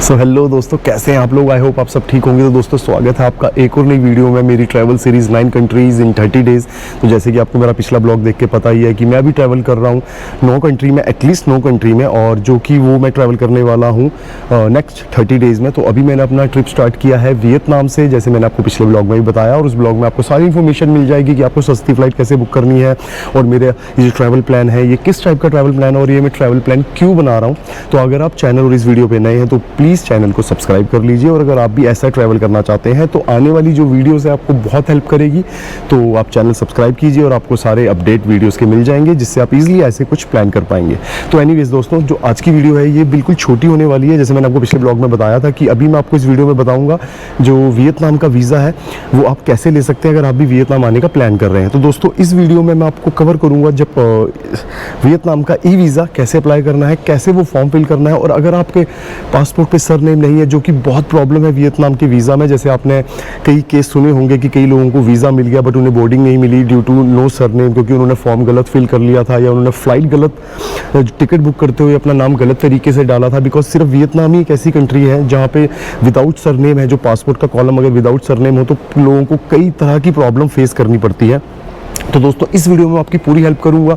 So hello दोस्तों, कैसे हैं आप लोग। आई होप आप सब ठीक होंगे। तो दोस्तों स्वागत है आपका एक और नई वीडियो में मेरी travel series 9 countries in 30 days. तो जैसे कि आपको मेरा पिछला ब्लॉग देख के पता ही है कि मैं भी ट्रैवल कर रहा हूँ 9 कंट्री में, एटलीस्ट 9 कंट्री में, और जो कि वो मैं ट्रैवल करने वाला हूँ नेक्स्ट 30 डेज़ में। तो अभी मैंने अपना ट्रिप स्टार्ट किया है वियतनाम से, जैसे मैंने आपको पिछले ब्लॉग में भी बताया, और उस ब्लॉग में आपको सारी इन्फॉर्मेशन मिल जाएगी कि आपको सस्ती फ्लाइट कैसे बुक करनी है, और मेरे ये जो ट्रैवल प्लान है ये किस टाइप का ट्रैवल प्लान है, और ये मैं ट्रैवल प्लान क्यों बना रहा हूँ। तो अगर आप चैनल और इस वीडियो पर नए हैं तो प्लीज़ चैनल को सब्सक्राइब कर लीजिए, और अगर आप भी ऐसा ट्रैवल करना चाहते हैं तो आने वाली जो वीडियोस है आपको बहुत हेल्प करेगी। तो आप चैनल सब्सक्राइब कीजिए और आपको सारे अपडेट वीडियोस के मिल जाएंगे, जिससे आप इजीली ऐसे कुछ प्लान कर पाएंगे। तो एनीवेज दोस्तों, जो आज की वीडियो है ये बिल्कुल छोटी होने वाली है। जैसे मैंने आपको पिछले ब्लॉग में बताया था कि अभी मैं आपको इस वीडियो में बताऊंगा जो वियतनाम का वीज़ा है वो आप कैसे ले सकते हैं अगर आप भी वियतनाम आने का प्लान कर रहे हैं। तो दोस्तों इस वीडियो में मैं आपको कवर करूँगा जब वियतनाम का ई वीज़ा कैसे अप्लाई करना है, कैसे वो फॉर्म फिल करना है, और अगर आपके पासपोर्ट पे सरनेम नहीं है, जो कि बहुत प्रॉब्लम है वियतनाम के वीज़ा में। जैसे आपने कई केस सुने होंगे कि कई लोगों को वीज़ा मिल गया बट उन्हें बोर्डिंग नहीं मिली ड्यू टू नो सरनेम, क्योंकि उन्होंने फॉर्म गलत फिल कर लिया था, या उन्होंने फ़्लाइट गलत, टिकट बुक करते हुए अपना नाम गलत तरीके से डाला था। बिकॉज सिर्फ वियतनाम ही एक ऐसी कंट्री है जहाँ पे विदाउट सरनेम है, जो पासपोर्ट का कॉलम अगर विदाउट सरनेम हो तो लोगों को कई तरह की प्रॉब्लम फेस करनी पड़ती है। तो दोस्तों इस वीडियो में आपकी पूरी हेल्प करूंगा,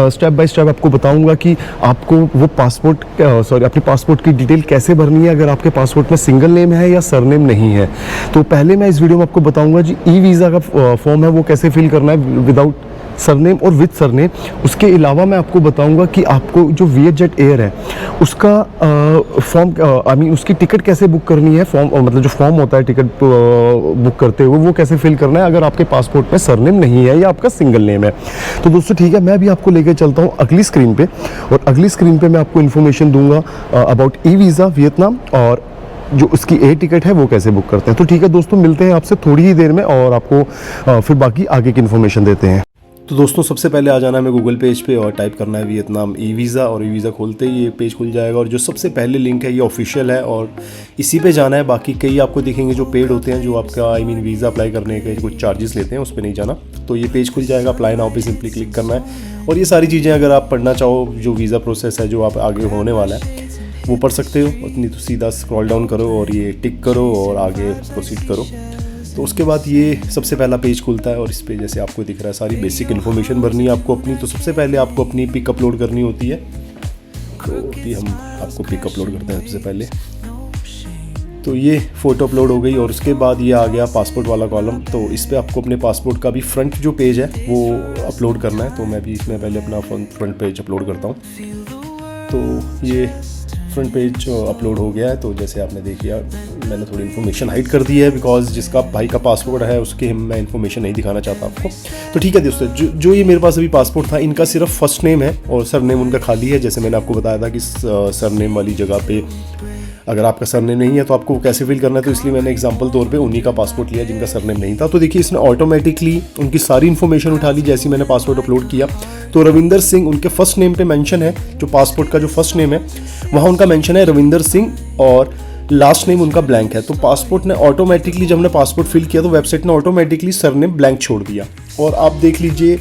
स्टेप बाय स्टेप आपको बताऊंगा कि आपको वो अपने पासपोर्ट की डिटेल कैसे भरनी है अगर आपके पासपोर्ट में सिंगल नेम है या सरनेम नहीं है। तो पहले मैं इस वीडियो में आपको बताऊंगा जी ई वीज़ा का फॉर्म है वो कैसे फिल करना है विदाउट सरनेम और विद सरनेम। उसके अलावा मैं आपको बताऊंगा कि आपको जो वियतजेट एयर है उसका फॉर्म उसकी टिकट कैसे बुक करनी है, मतलब जो फॉर्म होता है टिकट बुक करते हुए वो कैसे फिल करना है अगर आपके पासपोर्ट में सरनेम नहीं है या आपका सिंगल नेम है। तो दोस्तों ठीक है, मैं अभी आपको लेकर चलता हूँ अगली स्क्रीन पे, और अगली स्क्रीन पे मैं आपको इन्फॉर्मेशन दूंगा अबाउट ई वीज़ा वियतनाम, और जो उसकी एयर टिकट है वो कैसे बुक करते हैं। तो ठीक है दोस्तों, मिलते हैं आपसे थोड़ी ही देर में और आपको फिर बाकी आगे की इन्फॉर्मेशन देते हैं। तो दोस्तों सबसे पहले आ जाना है हमें गूगल पेज पे और टाइप करना है वियतनाम ई वीज़ा, और ई वीज़ा खोलते ही ये पेज खुल जाएगा। और जो सबसे पहले लिंक है ये ऑफिशियल है और इसी पे जाना है। बाकी कई आपको दिखेंगे जो पेड होते हैं, जो आपका वीज़ा अप्लाई करने के कुछ चार्जेस लेते हैं, उस पर नहीं जाना। तो ये पेज खुल जाएगा, अप्लाई नाउ पे सिंपली क्लिक करना है, और ये सारी चीज़ें अगर आप पढ़ना चाहो, जो वीज़ा प्रोसेस है जो आप आगे होने वाला है वो पढ़ सकते हो। उतनी तो सीधा स्क्रॉल डाउन करो और ये टिक करो और आगे प्रोसीड करो। तो उसके बाद ये सबसे पहला पेज खुलता है, और इस पे जैसे आपको दिख रहा है सारी बेसिक इन्फॉर्मेशन भरनी है आपको अपनी। तो सबसे पहले आपको अपनी पिक अपलोड करनी होती है, तो अभी हम आपको पिक अपलोड करते हैं सबसे पहले। तो ये फ़ोटो अपलोड हो गई, और उसके बाद ये आ गया पासपोर्ट वाला कॉलम। तो इस पे आपको अपने पासपोर्ट का भी फ्रंट जो पेज है वो अपलोड करना है। तो मैं भी इसमें पहले अपना फ्रंट पेज अपलोड करता हूँ। तो ये फ्रंट पेज अपलोड हो गया है। तो जैसे आपने देख लिया, मैंने थोड़ी इन्फॉर्मेशन हाइड कर दी है, बिकॉज जिसका भाई का पासपोर्ट है उसके मैं इन्फॉर्मेशन नहीं दिखाना चाहता आपको। तो ठीक है दोस्तों, जो ये मेरे पास अभी पासपोर्ट था, इनका सिर्फ फर्स्ट नेम है और सरनेम उनका खाली है। जैसे मैंने आपको बताया था कि सरनेम वाली जगह पे अगर आपका सरनेम नहीं है तो आपको कैसे फिल करना है, तो इसलिए मैंने एग्जांपल तौर पे उन्हीं का पासपोर्ट लिया जिनका सरनेम नहीं था। तो देखिए इसने ऑटोमेटिकली उनकी सारी इन्फॉर्मेशन उठा ली जैसे मैंने पासपोर्ट अपलोड किया। तो रविंदर सिंह उनके फर्स्ट नेम पे मेंशन है, जो पासपोर्ट का जो फर्स्ट नेम है वहाँ उनका मेंशन है रविंदर सिंह, और लास्ट नेम उनका ब्लैंक है। तो पासपोर्ट ने ऑटोमेटिकली, जब हमने पासपोर्ट फिल किया तो वेबसाइट ने ऑटोमेटिकली सरनेम ब्लैंक छोड़ दिया। और आप देख लीजिए,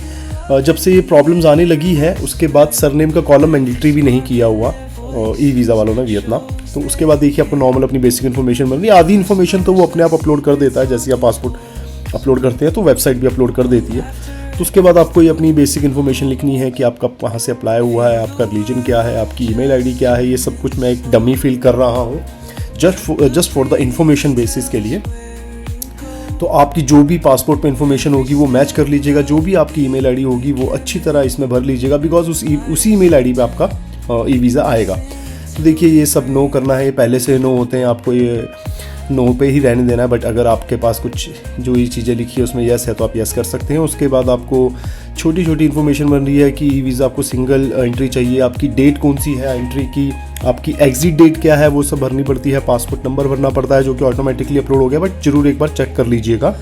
जब से ये प्रॉब्लम्स आने लगी है उसके बाद सरनेम का कॉलम मैंडेटरी भी नहीं किया हुआ ई वीज़ा वालों ने वियतनाम। तो उसके बाद देखिए आपको नॉर्मल अपनी बेसिक इन्फॉर्मेशन बननी, आधी इन्फॉर्मेशन तो वो अपने आप अपलोड कर देता है। जैसे आप पासपोर्ट अपलोड करते हैं तो वेबसाइट भी अपलोड कर देती है। तो उसके बाद आपको ये अपनी बेसिक इन्फॉर्मेशन लिखनी है कि आपका कहाँ से अप्लाई हुआ है, आपका रिलीजन क्या है, आपकी ईमेल आईडी क्या है। ये सब कुछ मैं एक डमी फिल कर रहा हूँ just for the information basis के लिए। तो आपकी जो भी पासपोर्ट पे इन्फॉर्मेशन होगी वो मैच कर लीजिएगा, जो भी आपकी ईमेल आईडी होगी वो अच्छी तरह इसमें भर लीजिएगा, बिकॉज उसी ईमेल आईडी पे आपका ई वीज़ा आएगा। तो देखिए ये सब नो करना है, ये पहले से नो होते हैं, आपको ये नो पे ही रहने देना है। बट अगर आपके पास कुछ जो ये चीज़ें लिखी है उसमें यस है तो आप यस कर सकते हैं। उसके बाद आपको छोटी छोटी इन्फॉर्मेशन बन रही है कि ई वीज़ा आपको सिंगल एंट्री चाहिए, आपकी डेट कौन सी है एंट्री की, आपकी एग्जिट डेट क्या है वो सब भरनी पड़ती है, पासपोर्ट नंबर भरना पड़ता है जो कि ऑटोमेटिकली अपलोड हो गया, बट जरूर एक बार चेक कर लीजिएगा।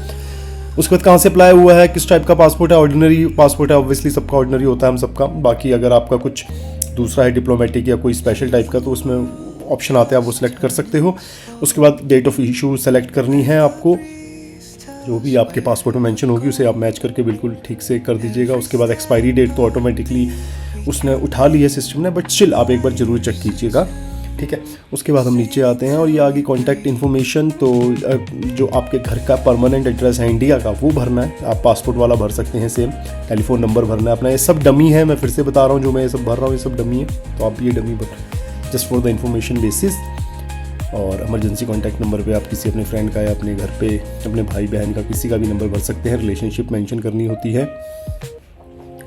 उसके बाद कहाँ से अप्लाई हुआ है, किस टाइप का पासपोर्ट है, ऑर्डिनरी पासपोर्ट है, ऑब्वियसली सबका ऑर्डिनरी होता है हम सबका। बाकी अगर आपका कुछ दूसरा है डिप्लोमेटिक या कोई स्पेशल टाइप का, तो उसमें ऑप्शन आते हैं, आप वो सिलेक्ट कर सकते हो। उसके बाद डेट ऑफ इशू सेलेक्ट करनी है आपको, जो भी आपके पासपोर्ट में मेंशन होगी उसे आप मैच करके बिल्कुल ठीक से कर दीजिएगा। उसके बाद एक्सपायरी डेट तो ऑटोमेटिकली उसने उठा ली है सिस्टम ने, बट स्टिल आप एक बार ज़रूर चेक कीजिएगा, ठीक है। उसके बाद हम नीचे आते हैं और ये आगे कॉन्टैक्ट इन्फॉर्मेशन, तो जो आपके घर का परमानेंट एड्रेस है इंडिया का वो भरना है, आप पासपोर्ट वाला भर सकते हैं सेम, टेलीफोन नंबर भरना है अपना, ये सब डमी है, मैं फिर से बता रहा हूँ, जो मैं ये सब भर रहा हूँ ये सब डमी है, तो आप ये डमी भर just for the information basis. और इमरजेंसी कॉन्टैक्ट नंबर पे आप किसी अपने फ्रेंड का या अपने घर पे अपने भाई बहन का किसी का भी नंबर भर सकते हैं, रिलेशनशिप मेंशन करनी होती है।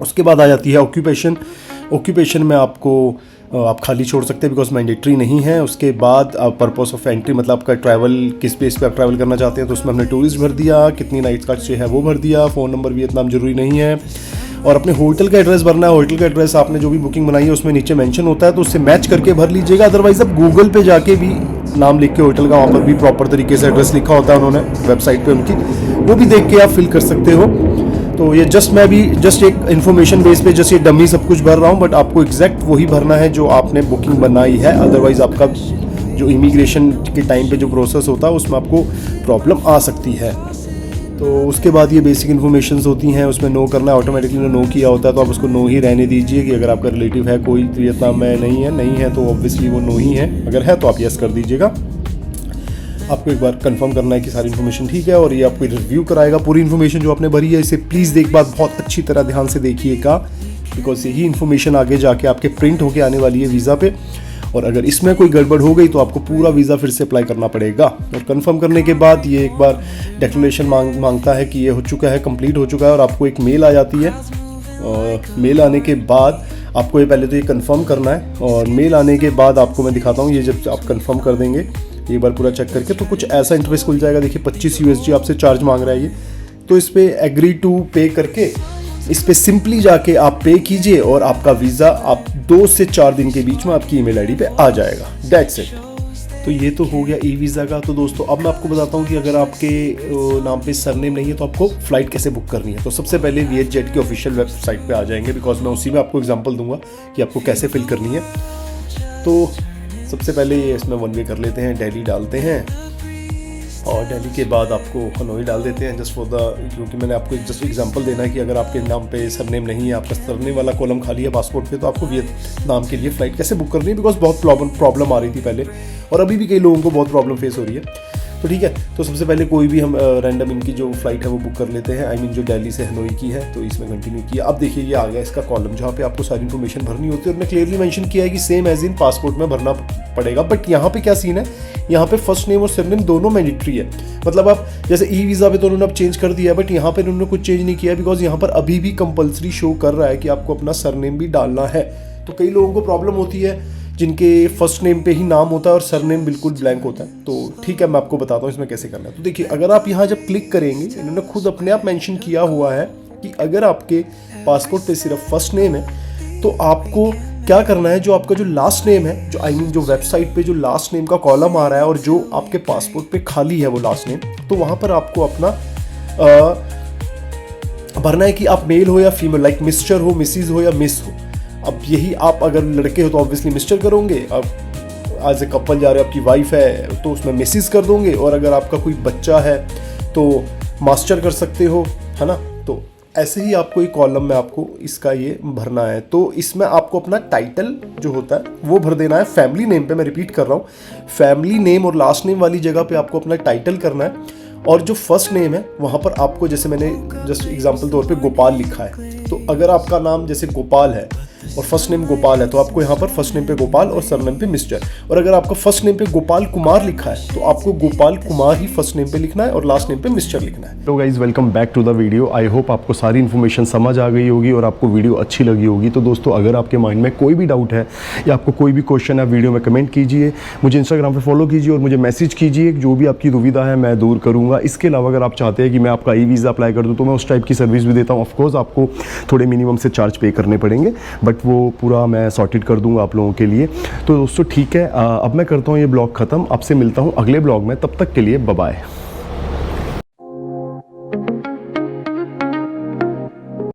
उसके बाद आ जाती है ऑक्यूपेशन में आप खाली छोड़ सकते हैं बिकॉज मैंडेटरी नहीं है। उसके बाद पर्पस ऑफ एंट्री, मतलब आपका ट्रैवल किस प्लेस पे आप ट्रैवल करना चाहते हैं, तो उसमें हमने टूरिस्ट भर दिया, कितनी नाइट्स का स्टे है वो भर दिया, फ़ोन नंबर वियतनाम जरूरी नहीं है, और अपने होटल का एड्रेस भरना है। होटल का एड्रेस आपने जो भी बुकिंग बनाई है उसमें नीचे मेंशन होता है, तो उससे मैच करके भर लीजिएगा। अदरवाइज आप गूगल पे जाके भी नाम लिख के होटल का, वहाँ पर भी प्रॉपर तरीके से एड्रेस लिखा होता है उन्होंने वेबसाइट पे उनकी, वो भी देख के आप फिल कर सकते हो। तो ये मैं भी एक इन्फॉर्मेशन बेस पे ये डमी सब कुछ भर रहा हूँ, बट आपको एग्जैक्ट वही भरना है जो आपने बुकिंग बनाई है। अदरवाइज आपका जो इमिग्रेशन के टाइम पे जो प्रोसेस होता है उसमें आपको प्रॉब्लम आ सकती है। तो उसके बाद ये बेसिक इन्फॉर्मेशंस होती हैं, उसमें नो करना है, ऑटोमेटिकली नो किया होता है तो आप उसको नो ही रहने दीजिए कि अगर आपका रिलेटिव है कोई वियतनाम में नहीं है तो ऑब्वियसली वो नो ही है, अगर है तो आप यस कर दीजिएगा। आपको एक बार कंफर्म करना है कि सारी इन्फॉर्मेशन ठीक है, और ये आपको रिव्यू कराएगा पूरी इन्फॉर्मेशन जो आपने भरी है। इसे प्लीज़ एक बार बहुत अच्छी तरह ध्यान से देखिएगा, बिकॉज यही इन्फॉर्मेशन आगे जाके आपके प्रिंट होके आने वाली है वीज़ा पे, और अगर इसमें कोई गड़बड़ हो गई तो आपको पूरा वीज़ा फिर से अप्लाई करना पड़ेगा। और कंफर्म करने के बाद ये एक बार डिक्लेरेशन मांगता है कि ये हो चुका है, कंप्लीट हो चुका है, और आपको एक मेल आ जाती है। और मेल आने के बाद आपको ये पहले तो ये कंफर्म करना है, और मेल आने के बाद आपको मैं दिखाता हूँ, ये जब आप कंफर्म कर देंगे एक बार पूरा चेक करके, तो कुछ ऐसा इंटरफेस खुल जाएगा। देखिए 25 USD आपसे चार्ज मांग रहा है ये, तो इस पर एग्री टू पे करके इस पर सिंपली जाके आप पे कीजिए, और आपका वीज़ा आप 2 से 4 दिन के बीच में आपकी ईमेल आईडी पे आ जाएगा। That's it. तो ये तो हो गया ई वीज़ा का। तो दोस्तों अब मैं आपको बताता हूँ कि अगर आपके नाम पे सरनेम नहीं है तो आपको फ़्लाइट कैसे बुक करनी है। तो सबसे पहले VietJet की ऑफिशियल वेबसाइट पे आ जाएंगे, बिकॉज मैं उसी में आपको एग्जांपल दूंगा कि आपको कैसे फिल करनी है। तो सबसे पहले ये इसमें 1 वे कर लेते हैं, दिल्ली डालते हैं, और दिल्ली के बाद आपको हनोई डाल देते हैं जस्ट फॉर द, क्योंकि मैंने आपको जस्ट एग्जांपल देना है कि अगर आपके नाम पे सरनेम नहीं है, आपका सरनेम वाला कॉलम खाली है पासपोर्ट पे, तो आपको वियतनाम के लिए फ़्लाइट कैसे बुक करनी है, बिकॉज बहुत प्रॉब्लम आ रही थी पहले, और अभी भी कई लोगों को बहुत प्रॉब्लम फेस हो रही है। तो ठीक है, तो सबसे पहले कोई भी हम रैंडम इनकी जो फ्लाइट है वो बुक कर लेते हैं। जो दिल्ली से हनोई की है, तो इसमें कंटिन्यू किया। अब देखिए ये आ गया इसका कॉलम जहाँ पे आपको सारी इन्फॉर्मेशन भरनी होती है, और मैं क्लियरली मेंशन किया है कि सेम एज इन पासपोर्ट में भरना पड़ेगा। बट यहाँ पे क्या सीन है, यहाँ पे फर्स्ट नेम और सरनेम दोनों मैंडेटरी है। मतलब आप जैसे ई वीज़ा पे तो उन्होंने अब चेंज कर दिया है, बट यहाँ पे उन्होंने कुछ चेंज नहीं किया, बिकॉज यहाँ पर अभी भी कंपलसरी शो कर रहा है कि आपको अपना सरनेम भी डालना है। तो कई लोगों को प्रॉब्लम होती है जिनके फर्स्ट नेम पे ही नाम होता है और सरनेम बिल्कुल ब्लैंक होता है। तो ठीक है, मैं आपको बताता हूँ इसमें कैसे करना है। तो देखिए, अगर आप यहाँ जब क्लिक करेंगे, इन्होंने खुद अपने आप मेंशन किया हुआ है कि अगर आपके पासपोर्ट पे सिर्फ फर्स्ट नेम है तो आपको क्या करना है, जो आपका जो लास्ट नेम है, जो जो वेबसाइट पे जो लास्ट नेम का कॉलम आ रहा है और जो आपके पासपोर्ट पे खाली है वो लास्ट नेम, तो वहाँ पर आपको अपना भरना है कि आप मेल हो या फीमेल, लाइक मिस्टर हो, मिसिज हो या मिस हो। अब यही आप अगर लड़के हो तो ऑब्वियसली मिस्टर करोगे, अब एज ए कपल जा रहे हो, आपकी वाइफ है तो उसमें मिसिस कर दोगे, और अगर आपका कोई बच्चा है तो मास्टर कर सकते हो, है ना। तो ऐसे ही आपको एक कॉलम में आपको इसका ये भरना है। तो इसमें आपको अपना टाइटल जो होता है वो भर देना है। फैमिली नेम पे, मैं रिपीट कर रहा हूँ, फैमिली नेम और लास्ट नेम वाली जगह पे आपको अपना टाइटल करना है, और जो फर्स्ट नेम है वहाँ पर आपको, जैसे मैंने जस्ट एग्जांपल तौर पे गोपाल लिखा है, तो अगर आपका नाम जैसे गोपाल है और फर्स्ट नेम गोपाल है तो आपको यहाँ पर फर्स्ट नेम पे गोपाल और सरनेम पे मिस्टर, और अगर आपका फर्स्ट नेम पे गोपाल कुमार लिखा है तो आपको गोपाल कुमार ही फर्स्ट नेम पे लिखना है और लास्ट नेम पे मिस्टर लिखना है। तो guys welcome back to the video. I hope आपको सारी इन्फॉर्मेशन समझ आ गई होगी और आपको वीडियो अच्छी लगी होगी। तो दोस्तों, अगर आपके माइंड में कोई भी डाउट है या आपको कोई भी क्वेश्चन है, वीडियो में कमेंट कीजिए, मुझे इंस्टाग्राम पे फॉलो कीजिए और मुझे मैसेज कीजिए। जो भी आपकी दुविधा है मैं दूर करूँगा। इसके अलावा अगर आप चाहते हैं कि मैं आपका ई वीज़ा अप्लाई कर दूँ तो मैं उस टाइप की सर्विस भी देता हूँ। ऑफकोर्स आपको थोड़े मिनिमम से चार्ज पे करने पड़ेंगे, बट वो पूरा मैं सॉर्टेड कर दूंगा आप लोगों के लिए। तो दोस्तों ठीक है, अब मैं करता हूँ ये ब्लॉग ख़त्म। आपसे मिलता हूँ अगले ब्लॉग में, तब तक के लिए बाय बाय।